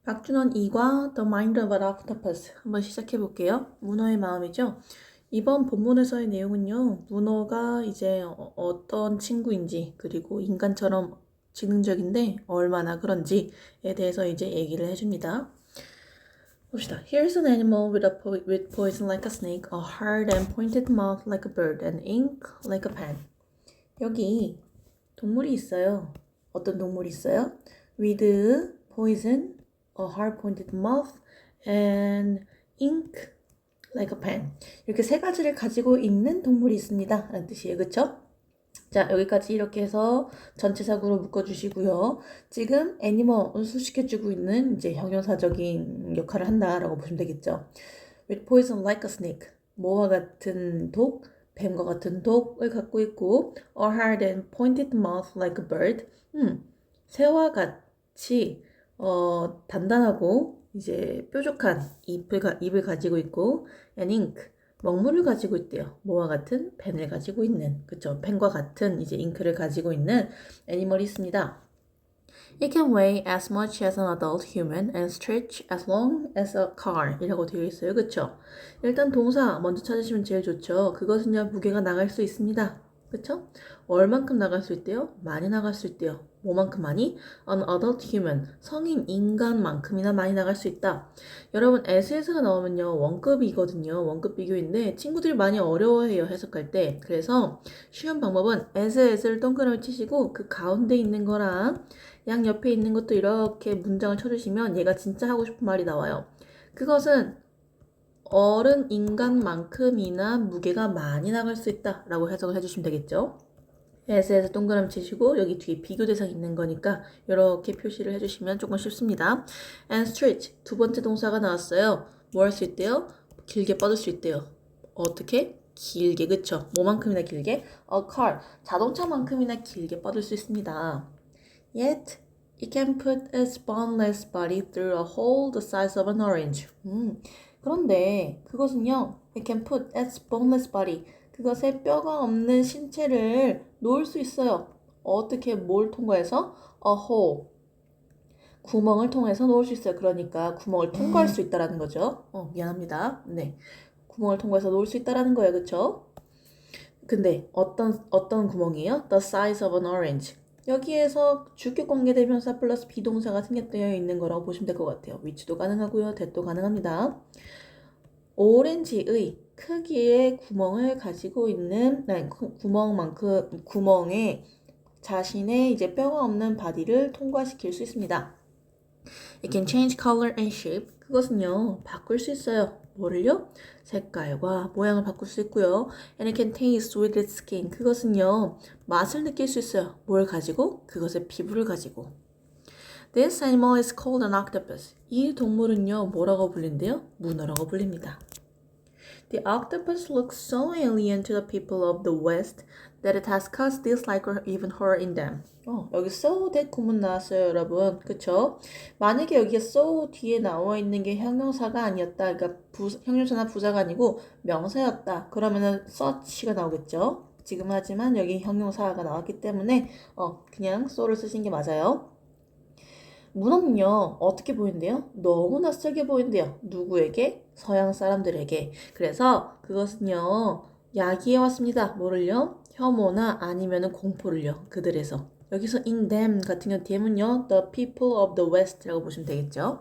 박준원 2과 The Mind of an Octopus 한번 시작해 볼게요. 문어의 마음이죠. 이번 본문에서의 내용은요. 문어가 이제 어떤 친구인지 그리고 인간처럼 지능적인데 얼마나 그런지에 대해서 이제 얘기를 해줍니다. 봅시다. Here's an animal with poison like a snake, a hard and pointed mouth like a bird, and ink like a pen. 여기 동물이 있어요. 어떤 동물이 있어요? With poison, a hard-pointed mouth, and ink like a pen. 이렇게 세 가지를 가지고 있는 동물이 있습니다. 라는 뜻이에요. 그쵸? 자, 여기까지 이렇게 해서 전체적으로 묶어주시고요. 지금 애니멀을 수식해주고 있는 이제 형용사적인 역할을 한다라고 보시면 되겠죠. With poison like a snake. 모와 같은 독, 뱀과 같은 독을 갖고 있고 a hard and pointed mouth like a bird. 새와 같이 단단하고 이제 뾰족한 입을 가지고 있고 and ink, 먹물을 가지고 있대요. 뭐와 같은 펜을 가지고 있는, 그쵸? 펜과 같은 이제 잉크를 가지고 있는 애니멀이 있습니다. It can weigh as much as an adult human and stretch as long as a car 이라고 되어 있어요. 그쵸? 일단 동사 먼저 찾으시면 제일 좋죠. 그것은요, 무게가 나갈 수 있습니다. 그쵸? 얼만큼 나갈 수 있대요? 많이 나갈 수 있대요. 뭐만큼 많이? An adult human, 성인 인간만큼이나 많이 나갈 수 있다. 여러분, SS가 나오면요, 원급이거든요. 원급 비교인데 친구들이 많이 어려워해요, 해석할 때. 그래서 쉬운 방법은 SS를 동그라미 치시고 그 가운데 있는 거랑 양 옆에 있는 것도 이렇게 문장을 쳐주시면 얘가 진짜 하고 싶은 말이 나와요. 그것은 어른 인간만큼이나 무게가 많이 나갈 수 있다 라고 해석을 해주시면 되겠죠. S에서 동그라미 치시고 여기 뒤에 비교 대상 있는 거니까 이렇게 표시를 해주시면 조금 쉽습니다. And stretch, 두 번째 동사가 나왔어요. 뭐 할 수 있대요? 길게 뻗을 수 있대요. 어떻게? 길게, 그쵸? 뭐만큼이나 길게? A car, 자동차만큼이나 길게 뻗을 수 있습니다. Yet, it can put its boneless body through a hole the size of an orange. 그런데 그것은요, it can put its boneless body, 그것의 뼈가 없는 신체를 놓을 수 있어요. 어떻게, 뭘 통과해서? A hole, 구멍을 통해서 놓을 수 있어요. 그러니까 구멍을 통과할 수 있다라는 거죠. 미안합니다. 네, 구멍을 통과해서 놓을 수 있다라는 거예요. 그쵸? 근데 어떤 구멍이에요? The size of an orange. 여기에서 주격 관계대명사 플러스 비동사가 생략되어 있는 거라고 보시면 될 것 같아요. 위치도 가능하고요. 대도 가능합니다. 오렌지의 크기의 구멍을 가지고 있는 구멍에 자신의 이제 뼈가 없는 바디를 통과시킬 수 있습니다. It can change color and shape. 그것은요, 바꿀 수 있어요. 뭐를요? 색깔과 모양을 바꿀 수 있고요. And it can taste with its skin. 그것은요, 맛을 느낄 수 있어요. 뭘 가지고? 그것의 피부를 가지고. This animal is called an octopus. 이 동물은요, 뭐라고 불린대요? 문어라고 불립니다. The octopus looks so alien to the people of the West that it has caused dislike or even horror in them. 여기 so that 구문 나왔어요, 여러분. 그쵸? 만약에 여기에 so 뒤에 나와 있는 게 형용사가 아니었다. 그러니까 형용사나 부사가 아니고 명사였다. 그러면은 such가 나오겠죠? 지금 하지만 여기 형용사가 나왔기 때문에 그냥 so를 쓰신 게 맞아요. 문어는요, 어떻게 보인대요? 너무 낯설게 보인대요. 누구에게? 서양 사람들에게. 그래서 그것은요, 야기해 왔습니다. 뭐를요? 혐오나 아니면은 공포를요. 그들에서. 여기서 in them 같은 경우 them은요, the people of the west라고 보시면 되겠죠.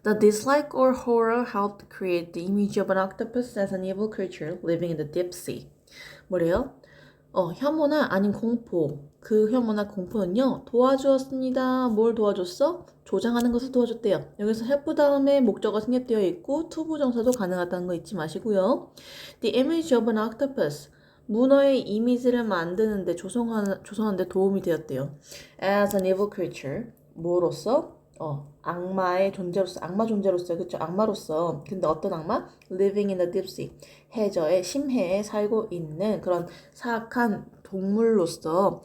The dislike or horror helped create the image of an octopus as an evil creature living in the deep sea. 뭐래요? 혐오나 아닌 공포. 그 혐오나 공포는요, 도와주었습니다. 뭘 도와줬어? 조장하는 것을 도와줬대요. 여기서 help 다음에 목적어가 생략되어 있고 투부정사도 가능하다는 거 잊지 마시고요. The image of an octopus. 문어의 이미지를 만드는데 조성하는데 도움이 되었대요. As an evil creature. 뭐로서? 악마의 존재로서, 악마 존재로서, 그쵸? 악마로서. 근데 어떤 악마? Living in the deep sea. 해저의 심해에 살고 있는 그런 사악한 동물로서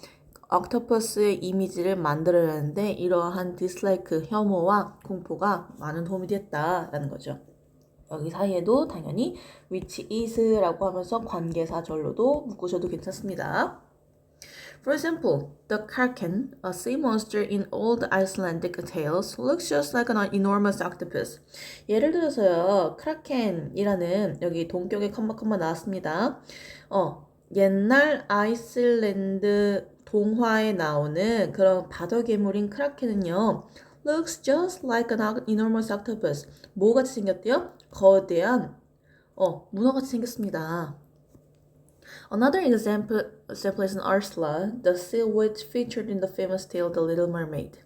옥토퍼스의 이미지를 만들어내는데 이러한 디slike, 혐오와 공포가 많은 도움이 됐다라는 거죠. 여기 사이에도 당연히 which is라고 하면서 관계사절로도 묶으셔도 괜찮습니다. For example, the kraken, a sea monster in old Icelandic tales, looks just like an enormous octopus. 예를 들어서요, 크라켄이라는 여기 동격의 컴마 나왔습니다. 옛날 아이슬란드 동화에 나오는 그런 바다 괴물인 크라켄은요, looks just like an enormous octopus. 뭐 같이 생겼대요? 거대한 문어같이 생겼습니다. Another example is Ursula, the sea witch featured in the famous tale The Little Mermaid.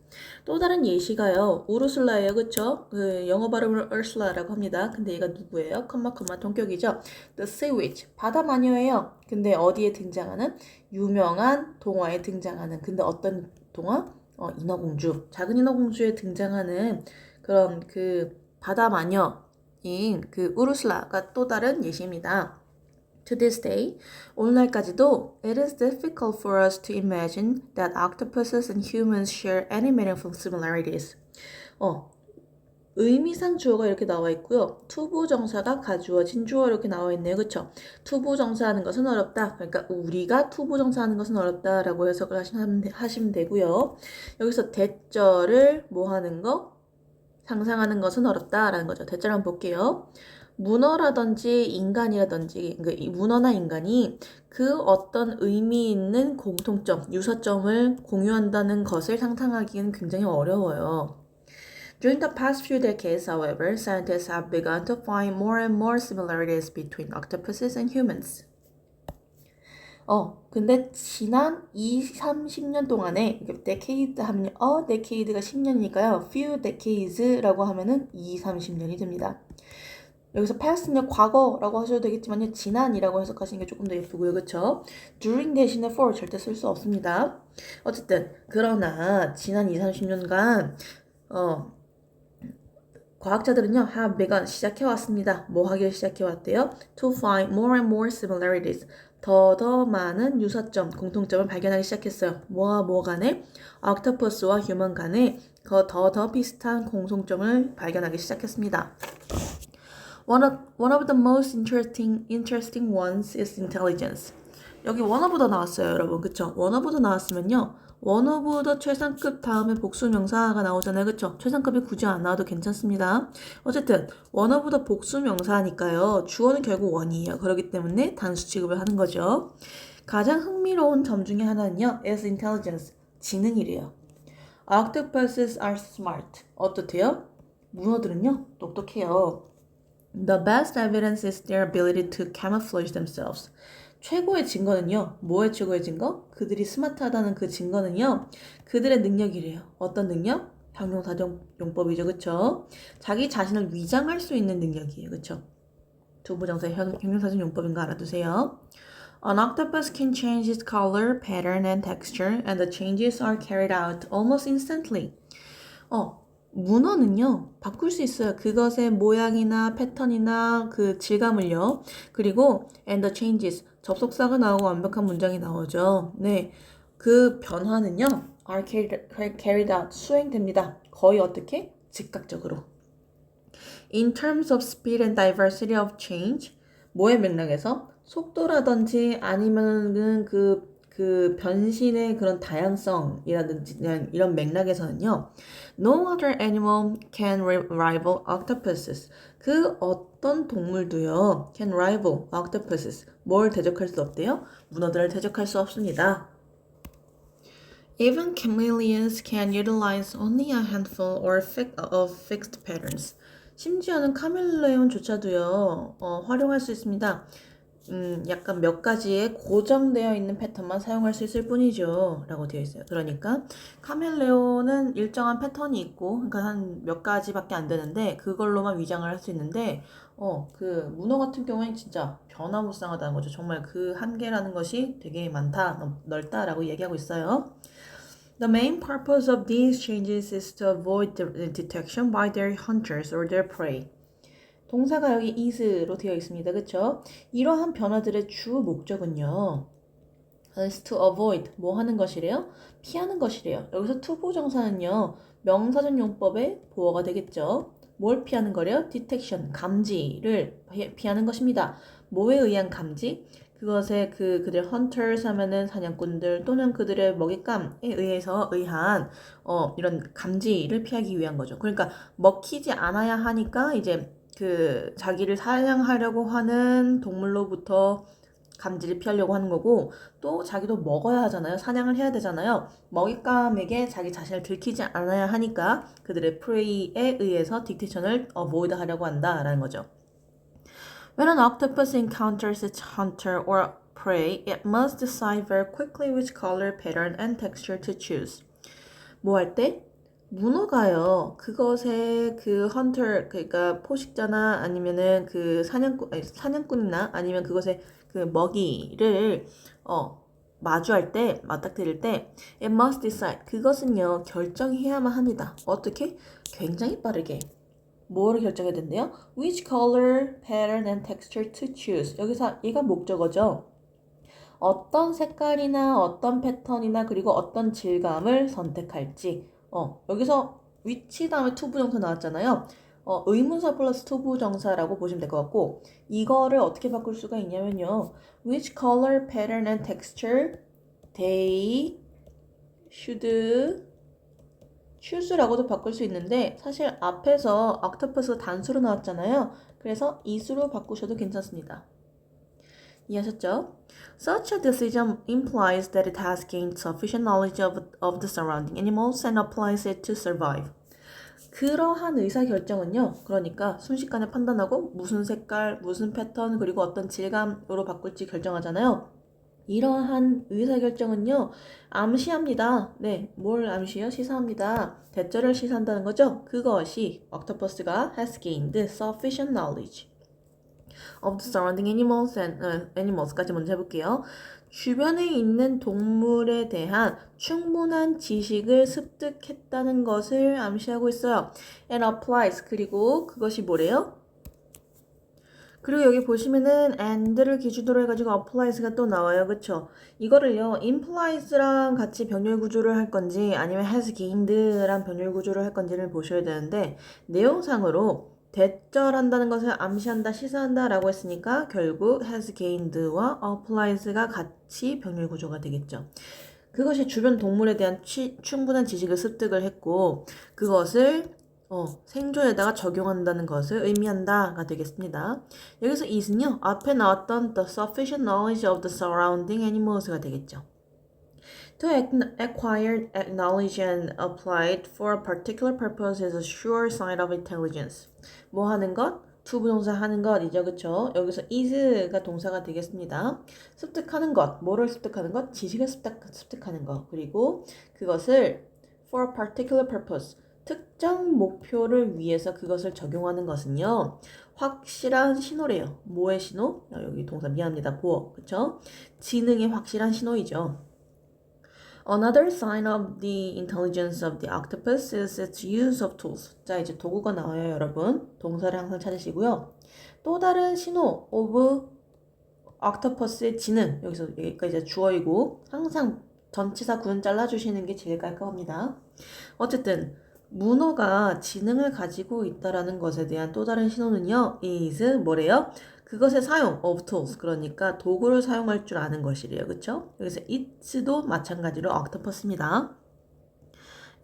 또 다른 예시가요. 우르슬라예요. 그쵸? 그 영어 발음으로 Ursula라고 합니다. 근데 얘가 누구예요? 동격이죠. The sea witch, 바다 마녀예요. 근데 어디에 등장하는? 유명한 동화에 등장하는. 근데 어떤 동화? 인어공주. 작은 인어공주에 등장하는 그런 그 바다 마녀인 그 우르슬라가 또 다른 예시입니다. To this day, 오늘날까지도 it is difficult for us to imagine that octopuses and humans share any meaningful similarities. 의미상 주어가 이렇게 나와 있고요. 투부정사가 가주어진 주어 이렇게 나와 있네요. 그쵸? 투부정사하는 것은 어렵다. 그러니까 우리가 투부정사하는 것은 어렵다라고 해석을 하시면 되고요. 여기서 대절을 뭐 하는 거? 상상하는 것은 어렵다라는 거죠. 대절 한번 볼게요. 문어라든지 인간이라든지 이 문어나 인간이 그 어떤 의미 있는 공통점, 유사점을 공유한다는 것을 상상하기는 굉장히 어려워요. During the past few decades, however, scientists have begun to find more and more similarities between octopuses and humans. 근데 지난 30년 동안에 decade 하면 decade가 10년이니까요. few decades라고 하면은 30년이 됩니다. 여기서 past는요 과거라고 하셔도 되겠지만요 지난이라고 해석하시는 게 조금 더 예쁘고요. 그쵸? during 대신에 for 절대 쓸 수 없습니다. 어쨌든 그러나 지난 30년간 과학자들은요 have begun 시작해왔습니다. 뭐 하기를 시작해왔대요? to find more and more similarities 더 많은 유사점, 공통점을 발견하기 시작했어요. 뭐와 뭐 간에? octopus와 human 간에 더 비슷한 공통점을 발견하기 시작했습니다. One of the most interesting ones is intelligence. 여기 one of the 나왔어요, 여러분. 그쵸? one of the 나왔으면요. one of the 최상급 다음에 복수명사가 나오잖아요. 그쵸? 최상급이 굳이 안 나와도 괜찮습니다. 어쨌든 one of the 복수명사니까요. 주어는 결국 one이에요. 그렇기 때문에 단수 취급을 하는 거죠. 가장 흥미로운 점 중에 하나는요. is intelligence. 지능이래요. Octopuses are smart. 어떻대요? 문어들은요. 똑똑해요. The best evidence is their ability to camouflage themselves. 최고의 증거는요. 뭐의 최고의 증거? 그들이 스마트하다는 그 증거는요. 그들의 능력이래요. 어떤 능력? 형용사용법이죠. 그쵸? 자기 자신을 위장할 수 있는 능력이에요. 그쵸? 두부정사의 형용사용법인 거 알아두세요. An octopus can change its color, pattern, and texture, and the changes are carried out almost instantly. 문어는요, 바꿀 수 있어요. 그것의 모양이나 패턴이나 그 질감을요. 그리고 and the changes, 접속사가 나오고 완벽한 문장이 나오죠. 네, 그 변화는요, are carried out, 수행됩니다. 거의 어떻게? 즉각적으로. In terms of speed and diversity of change, 뭐의 맥락에서? 속도라든지 아니면은 그 변신의 그런 다양성이라든지 이런 맥락에서는요. No other animal can rival octopuses. 그 어떤 동물도요. can rival octopuses. 뭘 대적할 수 없대요? 문어들을 대적할 수 없습니다. Even chameleons can utilize only a handful of fixed patterns. 심지어는 카멜레온조차도요. 활용할 수 있습니다. 약간 몇 가지의 고정되어 있는 패턴만 사용할 수 있을 뿐이죠. 라고 되어 있어요. 그러니까 카멜레온은 일정한 패턴이 있고 그러니까 한 몇 가지밖에 안 되는데 그걸로만 위장을 할 수 있는데 그 문어 같은 경우에는 진짜 변화무쌍하다는 거죠. 정말 그 한계라는 것이 되게 많다, 넓다라고 얘기하고 있어요. The main purpose of these changes is to avoid detection by their hunters or their prey. 동사가 여기 is로 되어 있습니다. 그쵸? 이러한 변화들의 주 목적은요. is to avoid, 뭐 하는 것이래요? 피하는 것이래요. 여기서 to 부정사는요. 명사전 용법의 보어가 되겠죠. 뭘 피하는 거래요? detection, 감지를 피하는 것입니다. 뭐에 의한 감지? 그것에 그들 hunters 하면은 사냥꾼들 또는 그들의 먹잇감에 의한 이런 감지를 피하기 위한 거죠. 그러니까 먹히지 않아야 하니까 이제 그 자기를 사냥하려고 하는 동물로부터 감지를 피하려고 하는 거고 또 자기도 먹어야 하잖아요. 사냥을 해야 되잖아요. 먹잇감에게 자기 자신을 들키지 않아야 하니까 그들의 프레이에 의해서 딕테이션을 avoid 하려고 한다라는 거죠. When an octopus encounters its hunter or prey, it must decide very quickly which color, pattern, and texture to choose. 뭐 할 때? 문어가요. 그것의 그 헌터 그러니까 포식자나 아니면은 그 사냥꾼이나 아니면 그것의 그 먹이를 마주할 때 맞닥뜨릴 때 it must decide 그것은요 결정해야만 합니다. 어떻게? 굉장히 빠르게. 뭐를 결정해야 된대요? Which color, pattern, and texture to choose. 여기서 얘가 목적어죠. 어떤 색깔이나 어떤 패턴이나 그리고 어떤 질감을 선택할지. 여기서 which 다음에 to 부정사 나왔잖아요. 의문사 플러스 to 부정사라고 보시면 될 것 같고 이거를 어떻게 바꿀 수가 있냐면요. Which color, pattern, and texture they should choose라고도 바꿀 수 있는데 사실 앞에서 octopus가 단수로 나왔잖아요. 그래서 이수로 바꾸셔도 괜찮습니다. 이해하셨죠? Such a decision implies that it has gained sufficient knowledge of the surrounding animals and applies it to survive. 그러한 의사결정은요. 그러니까 순식간에 판단하고 무슨 색깔, 무슨 패턴, 그리고 어떤 질감으로 바꿀지 결정하잖아요. 이러한 의사결정은요. 암시합니다. 네, 뭘 암시해요? 시사합니다. 대절을 시사한다는 거죠. 그것이 octopus가 has gained sufficient knowledge of the surrounding animals and animals까지 먼저 해볼게요. 주변에 있는 동물에 대한 충분한 지식을 습득했다는 것을 암시하고 있어요. And applies 그리고 그것이 뭐래요? 그리고 여기 보시면은 and를 기준으로 해가지고 applies가 또 나와요. 그쵸? 이거를요, implies랑 같이 병렬 구조를 할 건지 아니면 has gained랑 병렬 구조를 할 건지를 보셔야 되는데 내용상으로 대절한다는 것을 암시한다, 시사한다 라고 했으니까 결국 has gained와 applies가 같이 병렬 구조가 되겠죠. 그것이 주변 동물에 대한 충분한 지식을 습득을 했고 그것을 생존에다가 적용한다는 것을 의미한다가 되겠습니다. 여기서 is는요. 앞에 나왔던 the sufficient knowledge of the surrounding animals가 되겠죠. To acquire knowledge and applied for a particular purpose is a sure sign of intelligence. 뭐 하는 것? to 부동사 하는 것이죠. 그쵸? 여기서 is가 동사가 되겠습니다. 습득하는 것. 뭐를 습득하는 것? 지식을 습득하는 것. 그리고 그것을 for a particular purpose. 특정 목표를 위해서 그것을 적용하는 것은요. 확실한 신호래요. 뭐의 신호? 여기 동사 미안합니다. 보어. 그쵸? 지능의 확실한 신호이죠. Another sign of the intelligence of the octopus is its use of tools. 자, 이제 도구가 나와요, 여러분. 동사를 항상 찾으시고요. 또 다른 신호 of octopus의 지능. 여기까지 이제 주어이고 항상 전치사 구은 잘라주시는 게 제일 깔끔합니다. 어쨌든 문어가 지능을 가지고 있다라는 것에 대한 또 다른 신호는요. is 뭐래요? 그것의 사용 of tools 그러니까 도구를 사용할 줄 아는 것이래요. 그쵸? 여기서 it도 마찬가지로 octopus입니다.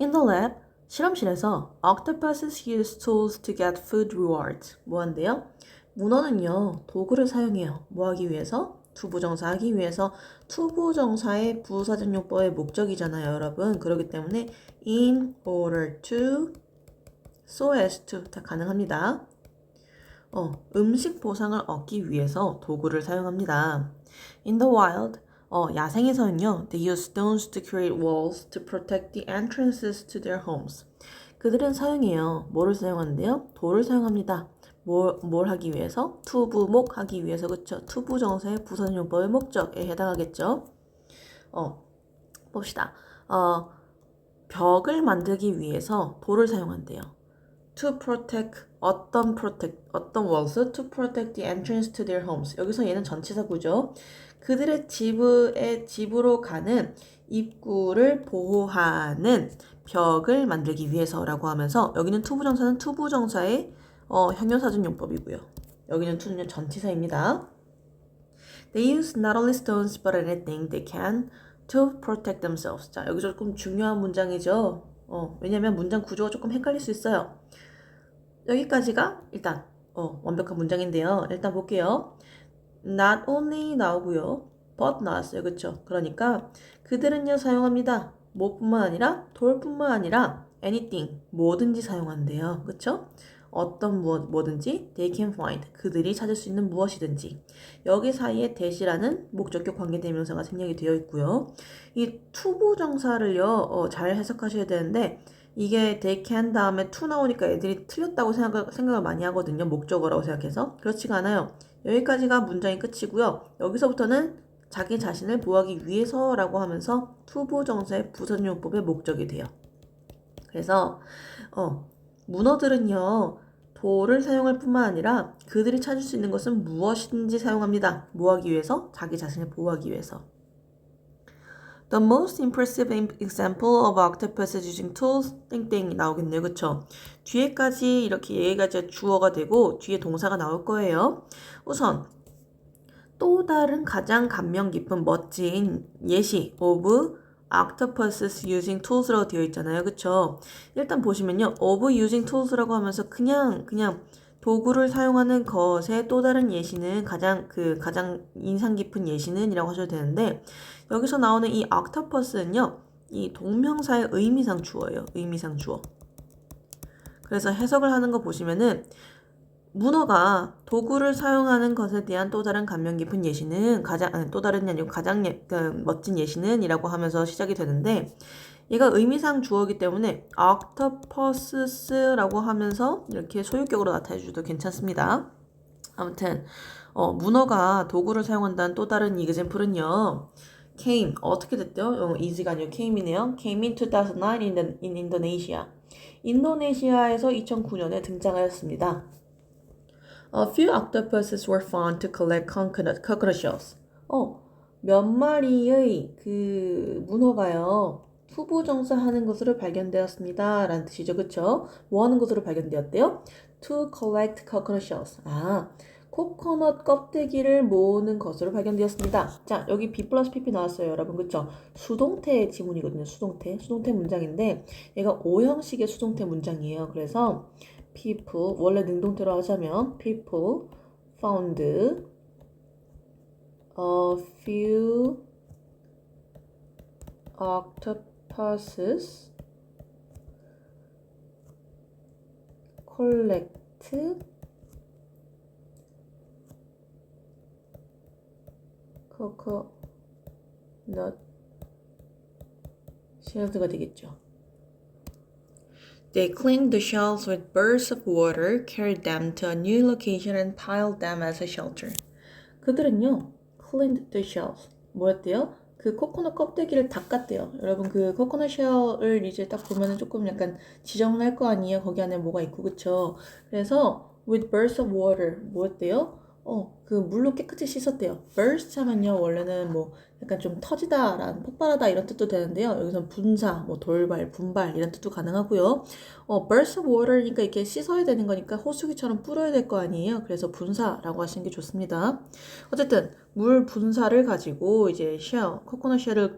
In the lab 실험실에서 octopuses use tools to get food rewards. 뭐 한대요? 문어는요. 도구를 사용해요. 뭐 하기 위해서? 투부정사 하기 위해서 투부정사의 부사전용법의 목적이잖아요, 여러분. 그렇기 때문에 in order to, so as to 다 가능합니다. 음식 보상을 얻기 위해서 도구를 사용합니다. In the wild, 야생에서는요, they use stones to create walls to protect the entrances to their homes. 그들은 사용해요. 뭐를 사용하는데요? 돌을 사용합니다. 뭘 하기 위해서? 투부목 하기 위해서, 그쵸? 투부정사의 부사용법의 목적에 해당하겠죠? 봅시다. 벽을 만들기 위해서 돌을 사용한대요. To protect, 어떤 walls? To protect the entrance to their homes. 여기서 얘는 전치사구죠. 그들의 집으로 가는 입구를 보호하는 벽을 만들기 위해서라고 하면서 여기는 투부정사는 투부정사의 형용사준용법이고요. 여기는 투는 전치사입니다. They use not only stones but anything they can to protect themselves. 자, 여기 조금 중요한 문장이죠. 왜냐면 문장 구조가 조금 헷갈릴 수 있어요. 여기까지가 일단 완벽한 문장인데요. 일단 볼게요. Not only 나오고요. But 나왔어요. 그쵸? 그러니까 그들은요 사용합니다. 뭐뿐만 아니라 돌뿐만 아니라 anything 뭐든지 사용한대요. 그쵸? 어떤 뭐든지 they can find 그들이 찾을 수 있는 무엇이든지 여기 사이에 that이라는 목적격 관계대명사가 생략이 되어 있고요. 이 투부정사를요 잘 해석하셔야 되는데 이게 they can 다음에 to 나오니까 애들이 틀렸다고 생각을 많이 하거든요. 목적어라고 생각해서 그렇지가 않아요. 여기까지가 문장의 끝이고요. 여기서부터는 자기 자신을 보호하기 위해서라고 하면서 투부정사의 부선용법의 목적이 돼요. 그래서 문어들은요 돌을 사용할 뿐만 아니라 그들이 찾을 수 있는 것은 무엇이든지 사용합니다. 뭐 하기 위해서? 자기 자신을 보호하기 위해서. The most impressive example of octopuses using tools 땡땡 나오겠네요. 그쵸? 뒤에까지 이렇게 얘가 주어가 되고 뒤에 동사가 나올 거예요. 우선 또 다른 가장 감명 깊은 멋진 예시 of octopuses using tools라고 되어 있잖아요. 그쵸? 일단 보시면요. of using tools라고 하면서 그냥 도구를 사용하는 것의 또 다른 예시는 가장 인상 깊은 예시는 이라고 하셔도 되는데 여기서 나오는 이 octopus는요. 이 동명사의 의미상 주어예요. 의미상 주어. 그래서 해석을 하는 거 보시면은 문어가 도구를 사용하는 것에 대한 또 다른 감명 깊은 예시는 또 다른이 아니고 가장 멋진 예시는 이라고 하면서 시작이 되는데 얘가 의미상 주어이기 때문에 octopus라고 하면서 이렇게 소유격으로 나타내 주셔도 괜찮습니다. 아무튼 문어가 도구를 사용한다는 또 다른 example은요. came 어떻게 됐대요? easy가 아니고 came이네요. came in 2009 in Indonesia. 인도네시아에서 2009년에 등장하였습니다. A few octopuses were found to collect coconut shells. 몇 마리의 그 문어가요. 투부정사 하는 것으로 발견되었습니다. 라는 뜻이죠. 그쵸? 뭐 하는 것으로 발견되었대요? To collect coconut shells. 코코넛 껍데기를 모으는 것으로 발견되었습니다. 자, 여기 B 플러스 PP 나왔어요. 여러분, 그쵸? 수동태 지문이거든요. 수동태 문장인데 얘가 O형식의 수동태 문장이에요. 그래서 people, 원래 능동태로 하자면 people found a few octopuses collect coconut shells가 되겠죠. They cleaned the shells with bursts of water, carried them to a new location and piled them as a shelter. 그들은요, cleaned the shells. 뭐였대요? 그 코코넛 껍데기를 닦았대요. 여러분 그 코코넛 쉘을 이제 딱 보면은 조금 약간 지정을 할 거 아니에요. 거기 안에 뭐가 있고 그쵸? 그래서 with bursts of water 뭐였대요? 그 물로 깨끗이 씻었대요. burst 하면요 원래는 뭐 약간 좀 터지다, 폭발하다 이런 뜻도 되는데요. 여기서 분사, 뭐 돌발, 분발 이런 뜻도 가능하고요. burst of water니까 이렇게 씻어야 되는 거니까 호수기처럼 뿌려야 될 거 아니에요. 그래서 분사라고 하시는 게 좋습니다. 어쨌든 물 분사를 가지고 이제 코코넛 쉘을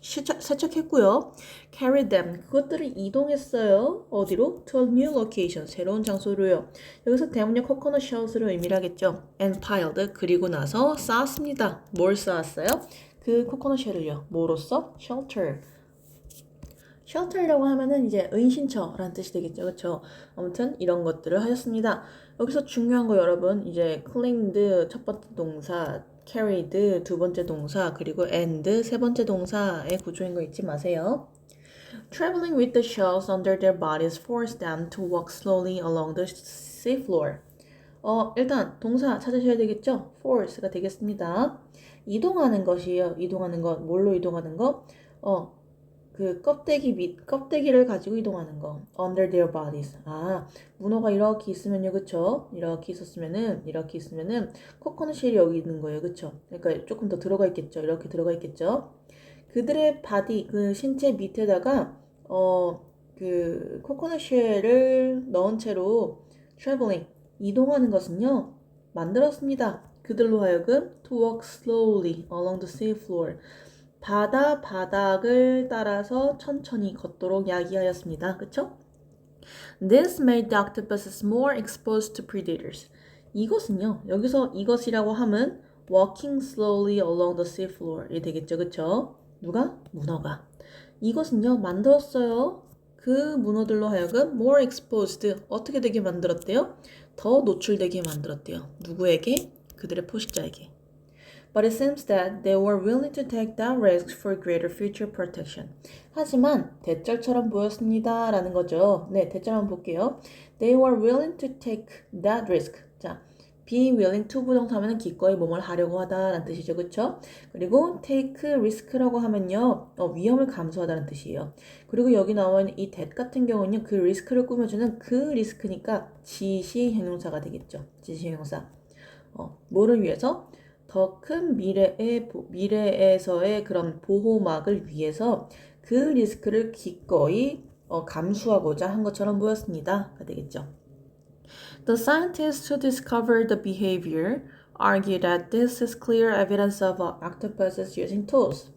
세척했고요. Carry them. 그것들을 이동했어요. 어디로? To a new location. 새로운 장소로요. 여기서 대문역 코코넛 쉘스를 의미를 하겠죠. And piled. 그리고 나서 쌓았습니다. 뭘 쌓았어요? 그 코코넛 쉘을요. 뭐로써? Shelter. shelter이라고 하면은 이제 은신처라는 뜻이 되겠죠. 그렇죠? 아무튼 이런 것들을 하셨습니다. 여기서 중요한 거 여러분 이제 cleaned 첫 번째 동사 carried 두 번째 동사 그리고 and 세 번째 동사의 구조인 거 잊지 마세요. Traveling with the shells under their bodies forced them to walk slowly along the seafloor. 일단 동사 찾으셔야 되겠죠? force가 되겠습니다. 이동하는 것이에요. 이동하는 것. 뭘로 이동하는 거? 그 껍데기를 가지고 이동하는 거. under their bodies. 문어가 이렇게 있으면요. 그쵸? 이렇게 있으면은 코코넛 쉘이 여기 있는 거예요. 그쵸? 그러니까 조금 더 들어가 있겠죠. 이렇게 들어가 있겠죠. 그들의 바디, 그 신체 밑에다가 그 코코넛 쉘을 넣은 채로 traveling, 이동하는 것은요. 만들었습니다. 그들로 하여금 to walk slowly along the sea floor. 바다 바닥을 따라서 천천히 걷도록 야기하였습니다. 그쵸? This made the octopuses more exposed to predators. 이것은요. 여기서 이것이라고 함은 walking slowly along the sea floor이 되겠죠. 그쵸? 누가? 문어가. 이것은요. 만들었어요. 그 문어들로 하여금 more exposed 어떻게 되게 만들었대요? 더 노출되게 만들었대요. 누구에게? 그들의 포식자에게. But it seems that they were willing to take that risk for greater future protection. 하지만 대절처럼 보였습니다. 라는 거죠. 네, 대절 한번 볼게요. They were willing to take that risk. 자, be willing to 부정사면은 기꺼이 몸을 하려고 하다라는 뜻이죠. 그쵸? 그리고 take risk라고 하면요. 위험을 감수하다는 뜻이에요. 그리고 여기 나온 이 that 같은 경우는요. 그 리스크를 꾸며주는 그 리스크니까 지시 형용사가 되겠죠. 지시 형용사. 뭐를 위해서? 더 큰 미래에서의 그런 보호막을 위해서 그 리스크를 기꺼이 감수하고자 한 것처럼 보였습니다.가 되겠죠. The scientists who discovered the behavior argue that this is clear evidence of octopuses using tools.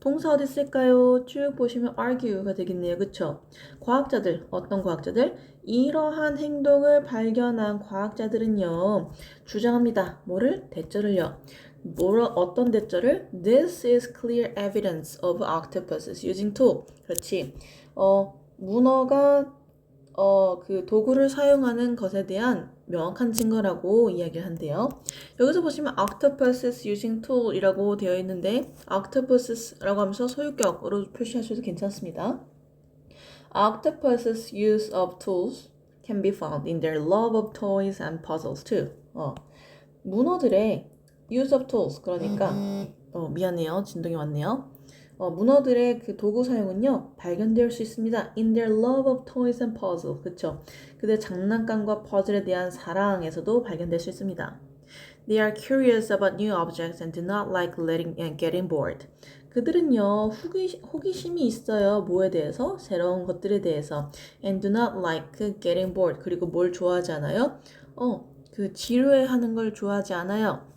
동사 어디 있을까요? 쭉 보시면 argue가 되겠네요. 그쵸? 과학자들, 어떤 과학자들? 이러한 행동을 발견한 과학자들은요. 주장합니다. 뭐를? 대절을요. 어떤 대절을? This is clear evidence of octopuses using tool. 그렇지. 문어가 그 도구를 사용하는 것에 대한 명확한 증거라고 이야기를 한대요. 여기서 보시면 octopuses using tool 이라고 되어 있는데 octopuses라고 하면서 소유격으로 표시하셔도 괜찮습니다. Octopuses use of tools can be found in their love of toys and puzzles too. 문어들의 use of tools 그러니까 미안해요. 진동이 왔네요. 문어들의 그 도구 사용은요 발견될 수 있습니다. In their love of toys and puzzles, 그쵸? 그들의 장난감과 퍼즐에 대한 사랑에서도 발견될 수 있습니다. They are curious about new objects and do not like getting bored. 그들은요 호기심이 있어요. 뭐에 대해서? 새로운 것들에 대해서. And do not like getting bored. 그리고 뭘 좋아하지 않아요? 그 지루해하는 걸 좋아하지 않아요.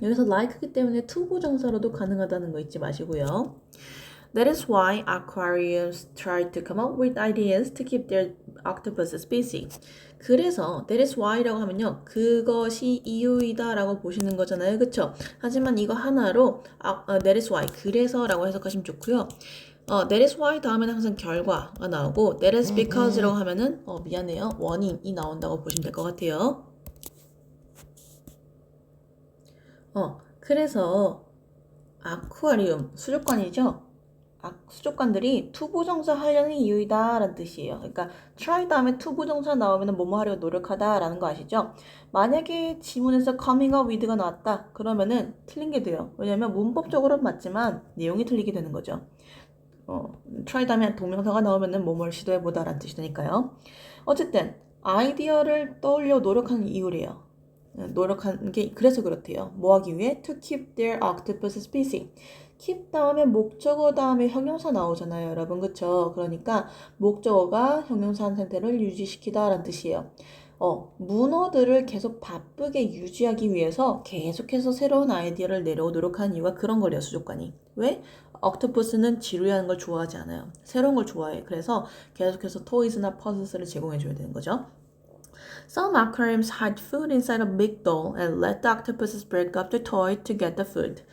여기서 like이기 때문에 투부정사로도 가능하다는 거 잊지 마시고요. That is why aquariums try to come up with ideas to keep their octopuses busy. 그래서 that is why라고 하면요. 그것이 이유이다 라고 보시는 거잖아요. 그쵸? 하지만 이거 하나로 that is why 그래서라고 해석하시면 좋고요. that is why 다음에는 항상 결과가 나오고 that is because라고 하면은 미안해요. 원인이 나온다고 보시면 될 것 같아요. 그래서 아쿠아리움, 수족관이죠? 수족관들이 투부정사 하려는 이유이다 라는 뜻이에요. 그러니까 try 다음에 투부정사 나오면 뭐뭐 하려고 노력하다 라는 거 아시죠? 만약에 지문에서 coming up with가 나왔다 그러면은 틀린 게 돼요. 왜냐면 문법적으로는 맞지만 내용이 틀리게 되는 거죠. try 다음에 동명사가 나오면은 뭐뭐를 시도해보다 라는 뜻이 되니까요. 어쨌든 아이디어를 떠올려 노력하는 이유래요. 노력하는 게 그래서 그렇대요. 뭐 하기 위해? To keep their octopuses busy. keep 다음에 목적어 다음에 형용사 나오잖아요. 여러분 그쵸? 그러니까 목적어가 형용사 상태를 유지시키다 라는 뜻이에요. 문어들을 계속 바쁘게 유지하기 위해서 계속해서 새로운 아이디어를 내려오도록 하는 이유가 그런 거래요. 수족관이. 왜? octopus는 지루해하는 걸 좋아하지 않아요. 새로운 걸 좋아해. 그래서 계속해서 toys나 puzzles를 제공해줘야 되는 거죠. Some aquariums hide food inside a big doll and let the octopuses break up the toy to get the food.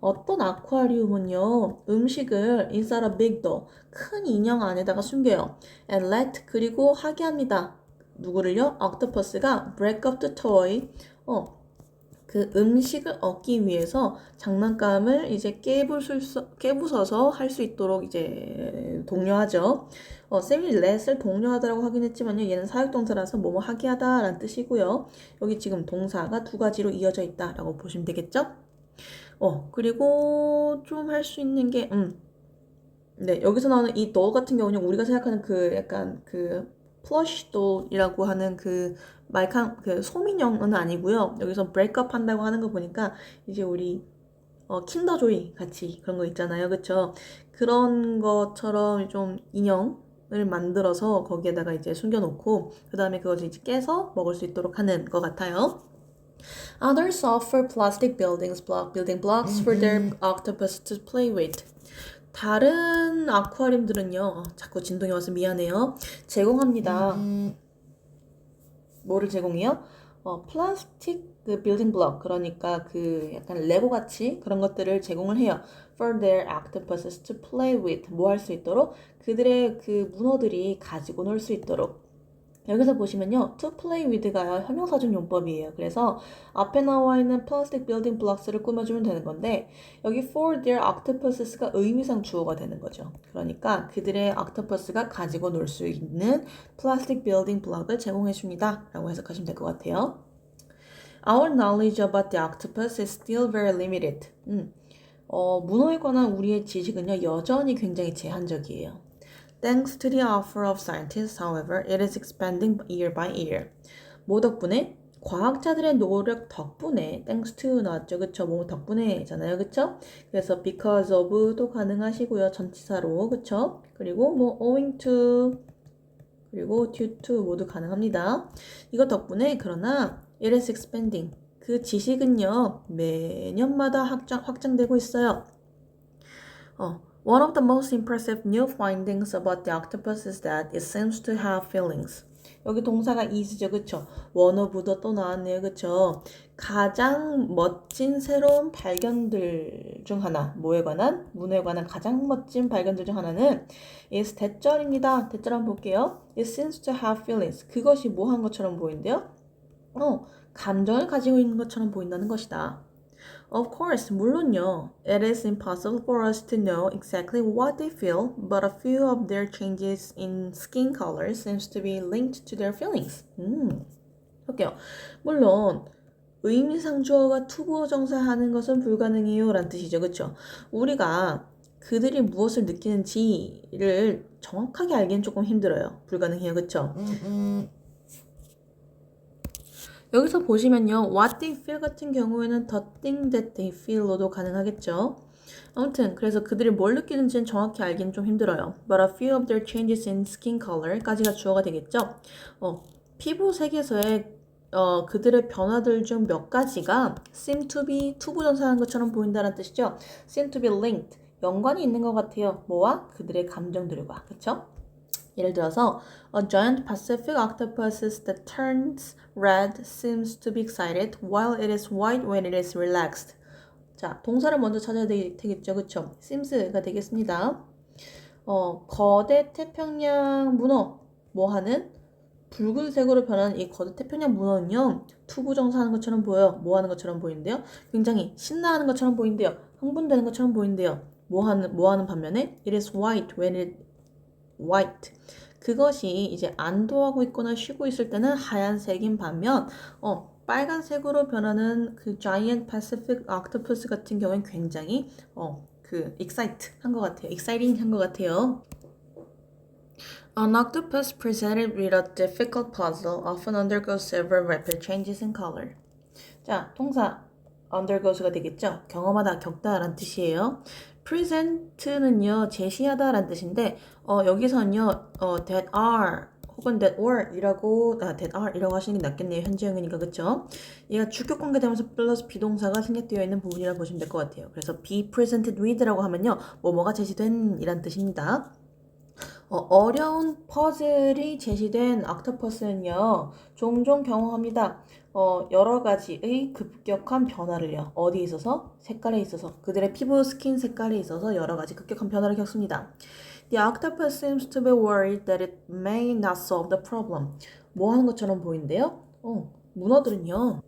어떤 아쿠아리움은요, 음식을 inside a big doll, 큰 인형 안에다가 숨겨요. And let, 그리고 하게 합니다. 누구를요? octopus가 break up the toy. 그 음식을 얻기 위해서 장난감을 이제 깨부숴서 할 수 있도록 이제 독려하죠. 쌤이 let을 독려하다라고 하긴 했지만요. 얘는 사역동사라서 뭐뭐 하게 하다라는 뜻이고요. 여기 지금 동사가 두 가지로 이어져 있다라고 보시면 되겠죠? 그리고 좀 할 수 있는 게 네, 여기서 나오는 이 doll 같은 경우는 우리가 생각하는 그 약간 그 플러시 돌이라고 하는 그 소민형은 아니고요. 여기서 브레이크업 한다고 하는 거 보니까 이제 우리 킨더조이 같이 그런 거 있잖아요. 그쵸? 그런 것처럼 좀 인형을 만들어서 거기에다가 이제 숨겨놓고 그 다음에 그것을 이제 깨서 먹을 수 있도록 하는 것 같아요. Others offer plastic building blocks for their octopus to play with. 다른 아쿠아리움들은요, 자꾸 진동이 와서 미안해요. 제공합니다. 뭐를 제공해요? 플라스틱 그 빌딩 블록, 그러니까 그 약간 레고 같이 그런 것들을 제공을 해요. For their octopuses to play with, 뭐 할 수 있도록? 그들의 그 문어들이 가지고 놀 수 있도록. 여기서 보시면요, to play with가 형용사적 용법이에요. 그래서 앞에 나와 있는 plastic building blocks를 꾸며주면 되는 건데, 여기 for their octopuses가 의미상 주어가 되는 거죠. 그러니까 그들의 octopus가 가지고 놀 수 있는 plastic building block을 제공해 줍니다. 라고 해석하시면 될 것 같아요. Our knowledge about the octopus is still very limited. 문어에 관한 우리의 지식은요, 여전히 굉장히 제한적이에요. Thanks to the offer of scientists, however, it is expanding year by year. 뭐 덕분에? 과학자들의 노력 덕분에, thanks to 나왔죠, 그쵸? 뭐 덕분에잖아요, 그쵸? 그래서 because of도 가능하시고요, 전치사로, 그쵸? 그리고 뭐 owing to, 그리고 due to 모두 가능합니다. 이거 덕분에, 그러나 it is expanding. 그 지식은요, 매년마다 확장되고 있어요. One of the most impressive new findings about the octopus is that it seems to have feelings. 여기 동사가 is죠, 그쵸? one of도 또 나왔네요, 그쵸? 가장 멋진 새로운 발견들 중 하나, 뭐에 관한? 문에 관한 가장 멋진 발견들 중 하나는 is 대절입니다. 대절 한번 볼게요. It seems to have feelings. 그것이 뭐 한 것처럼 보이는데요? 감정을 가지고 있는 것처럼 보인다는 것이다. Of course, 물론요. It is impossible for us to know exactly what they feel, but a few of their changes in skin color seems to be linked to their feelings. 볼게요. 물론 의미상주어가 투부정사하는 것은 불가능해요 라는 뜻이죠. 그쵸? 우리가 그들이 무엇을 느끼는지를 정확하게 알기는 조금 힘들어요. 불가능해요. 그쵸? 여기서 보시면요, what they feel 같은 경우에는 the thing that they feel로도 가능하겠죠. 아무튼 그래서 그들이 뭘 느끼는지는 정확히 알기는 좀 힘들어요. But a few of their changes in skin color까지가 주어가 되겠죠. 피부 색에서의 그들의 변화들 중 몇 가지가 seem to be 투부정사한 것처럼 보인다는 뜻이죠. seem to be linked, 연관이 있는 것 같아요. 뭐와? 그들의 감정들과. 그쵸? 예를 들어서 A giant Pacific octopus that turns red seems to be excited while it is white when it is relaxed. 자, 동사를 먼저 찾아야 되겠죠. 그쵸? seems가 되겠습니다. 거대 태평양 문어 뭐 하는? 붉은색으로 변하는 이 거대 태평양 문어는요, 투부정사하는 것처럼 보여요. 뭐 하는 것처럼 보이는데요? 굉장히 신나하는 것처럼 보이는데요. 흥분되는 것처럼 보이는데요. 뭐 하는 반면에 it is white when it white. 그것이 이제 안도하고 있거나 쉬고 있을 때는 하얀색인 반면 빨간색으로 변하는 그 giant Pacific octopus 같은 경우는 굉장히 excited 한 것 같아요. exciting 한 것 같아요. An octopus presented with a difficult puzzle often undergoes several rapid changes in color. 자, 동사 undergoes가 되겠죠? 경험하다, 겪다라는 뜻이에요. present는요, 제시하다라는 뜻인데 여기서는요, that are 혹은 that were이라고 하시는 게 낫겠네요. 현재형이니까, 그쵸? 얘가 주격 관계되면서 플러스 비동사가 생략되어 있는 부분이라고 보시면 될 것 같아요. 그래서 be presented with라고 하면요, 뭐뭐가 제시된 이란 뜻입니다. 어려운 퍼즐이 제시된 옥토퍼스는요, 종종 경험합니다. 여러 가지의 급격한 변화를요. 어디에 있어서? 색깔에 있어서. 그들의 피부 스킨 색깔에 있어서 여러 가지 급격한 변화를 겪습니다. The octopus seems to be worried that it may not solve the problem. 뭐 하는 것처럼 보이는데요? 문어들은요,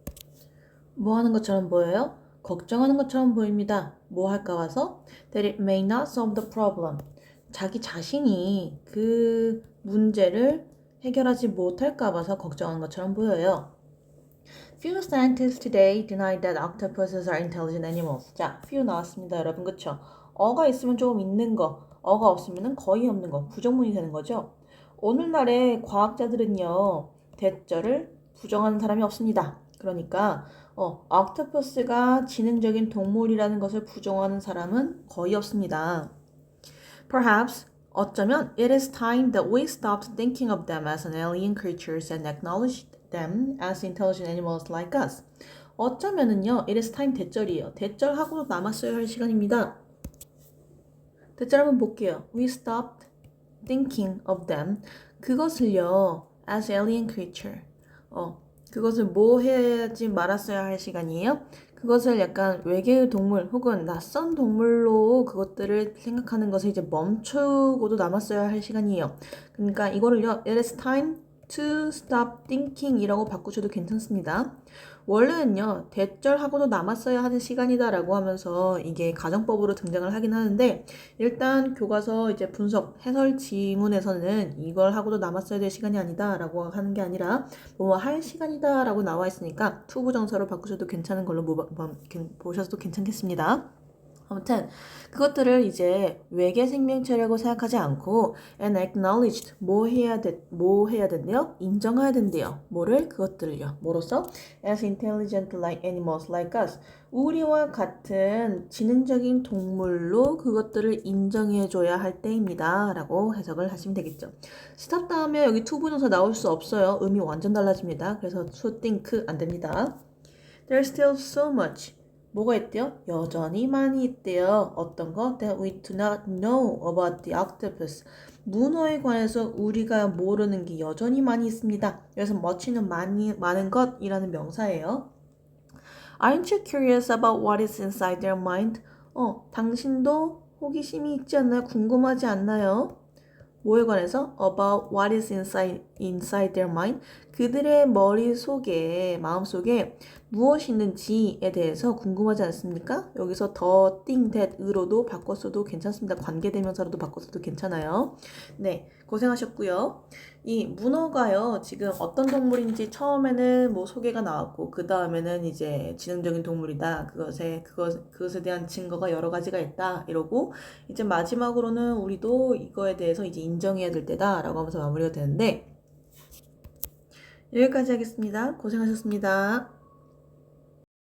뭐 하는 것처럼 보여요? 걱정하는 것처럼 보입니다. 뭐 할까 봐서? That it may not solve the problem. 자기 자신이 그 문제를 해결하지 못할까 봐서 걱정하는 것처럼 보여요. Few scientists today deny that octopuses are intelligent animals. 자, few 나왔습니다, 여러분. 그쵸? 어가 있으면 조금 있는 거, 어가 없으면 거의 없는 거, 부정문이 되는 거죠. 오늘날의 과학자들은요, 대절을 부정하는 사람이 없습니다. 그러니까 octopus가 지능적인 동물이라는 것을 부정하는 사람은 거의 없습니다. Perhaps, 어쩌면 it is time that we stopped thinking of them as an alien creatures and acknowledged them as intelligent animals like us. 어쩌면은요, it is time 대절이에요. 대절하고도 남았어야 할 시간입니다. 대절 한번 볼게요. We stopped thinking of them. 그것을요, as alien creature. 그것을 뭐 해야지 말았어야 할 시간이에요? 그것을 약간 외계의 동물 혹은 낯선 동물로 그것들을 생각하는 것을 이제 멈추고도 남았어야 할 시간이에요. 그러니까 이거를요, it is time to stop thinking 이라고 바꾸셔도 괜찮습니다. 원래는요, 대절하고도 남았어야 하는 시간이다 라고 하면서 이게 가정법으로 등장을 하긴 하는데, 일단 교과서 이제 분석, 해설 지문에서는 이걸 하고도 남았어야 될 시간이 아니다 라고 하는 게 아니라, 뭐 할 시간이다 라고 나와 있으니까 투부정사로 바꾸셔도 괜찮은 걸로 보셔도 괜찮겠습니다. 아무튼 그것들을 이제 외계 생명체라고 생각하지 않고 and acknowledged 뭐 해야 된대요? 인정해야 된대요. 뭐를? 그것들을요. 뭐로써? as intelligent like animals like us. 우리와 같은 지능적인 동물로 그것들을 인정해줘야 할 때입니다. 라고 해석을 하시면 되겠죠. stop 다음에 여기 투부정사 나올 수 없어요. 의미 완전 달라집니다. 그래서 to think 안 됩니다. There's still so much. 뭐가 있대요? 여전히 많이 있대요. 어떤 거? That we do not know about the octopus. 문어에 관해서 우리가 모르는 게 여전히 많이 있습니다. 그래서 much는 많은 것이라는 명사예요. Aren't you curious about what is inside their mind? 당신도 호기심이 있지 않나요? 궁금하지 않나요? 뭐에 관해서? About what is inside their mind? 그들의 머릿속에, 마음속에 무엇이 있는지에 대해서 궁금하지 않습니까? 여기서 the thing that으로도 바꿨어도 괜찮습니다. 관계대명사로도 바꿨어도 괜찮아요. 네, 고생하셨고요. 이 문어가요, 지금 어떤 동물인지 처음에는 뭐 소개가 나왔고, 그 다음에는 이제 지능적인 동물이다. 그것에 대한 증거가 여러 가지가 있다. 이러고, 이제 마지막으로는 우리도 이거에 대해서 이제 인정해야 될 때다. 라고 하면서 마무리가 되는데, 여기까지 하겠습니다. 고생하셨습니다.